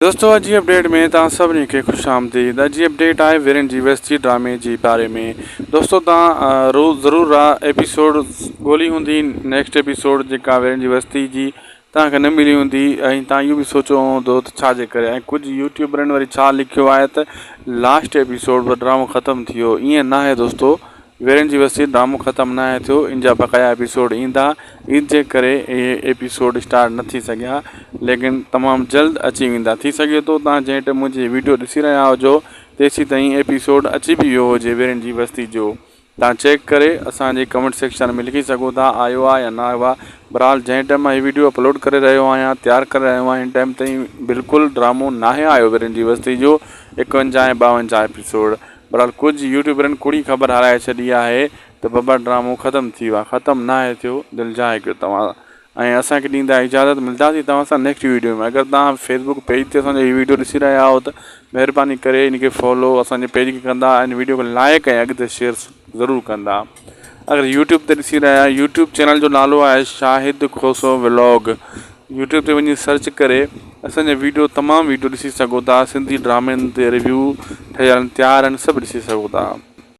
दोस्तों अॼु जी अपडेट में तव्हां सभिनी खे ख़ुशि आमदीद। अॼु जी अपडेट आहे वीरेन जी वस्ती ड्रामे जे बारे में। दोस्तों तव्हां रोज़ ज़रूरु एपिसोड ॻोल्ही हूंदी, नेक्स्ट एपिसोड जेका वीरेन जी वस्ती जी तव्हांखे न मिली हूंदी ऐं तव्हां इहो बि सोचियो हूंदो त छाजे करे। ऐं कुझु यूट्यूबरनि वरी छा लिखियो आहे त लास्ट एपिसोड ड्रामो ख़तमु थी वियो। ईअं न आहे दोस्तों, वीरेन जी वस्ती ड्रामो ख़तमु न आहे थियो, इन जा बक़ाया एपिसोड ईंदा। ईद जे करे इहे एपिसोड स्टार्ट न थी सघिया, लेकिन तमामु जल्द अची वेंदा। थी सघे थो तव्हां जंहिं टाइम मुंहिंजी वीडियो ॾिसी रहिया हुजो तेसीं ताईं एपिसोड अची बि वियो हुजे वीरेन जी वस्ती जो। तव्हां चेक करे असांजे कमेंट सेक्शन में लिखी सघो था आयो आहे या न आयो आहे। बहरहाल जंहिं टाइम मां हीअ वीडियो अपलोड करे रहियो आहियां, तयारु करे रहियो आहियां, हिन टाइम ताईं बिल्कुलु ड्रामो नाहे आयो वीरेन जी वस्ती जो 51 ऐं 52 एपिसोड। बहरहाल कुझु यूट्यूबरनि कूड़ी ख़बर हलाए छॾी आहे त बब्बर ड्रामो ख़तमु थी वियो आहे। ख़तमु न आहे थियो, दिलि जाए कयो तव्हां। ऐं असांखे ॾींदा इजाज़त, मिलंदासीं तव्हां सां नेक्स्ट वीडियो में। अगरि तव्हां फेसबुक पेज ते असांजो हीअ वीडियो ॾिसी रहिया आहियो त महिरबानी करे इनखे फॉलो असांजे पेज खे कंदा ऐं वीडियो खे लाइक ऐं अॻिते शेयर ज़रूरु कंदा। अगरि यूट्यूब ते ॾिसी रहिया आहियो, यूट्यूब चैनल जो नालो आहे शाहिद खोसो व्लॉग। यूट्यूब ते वञी सर्च करे असांजा वीडियो तमामु वीडियो ॾिसी सघो था। सिंधी ड्रामनि ते रिव्यू ठहियल तयारु आहिनि, सभु ॾिसी सघो था।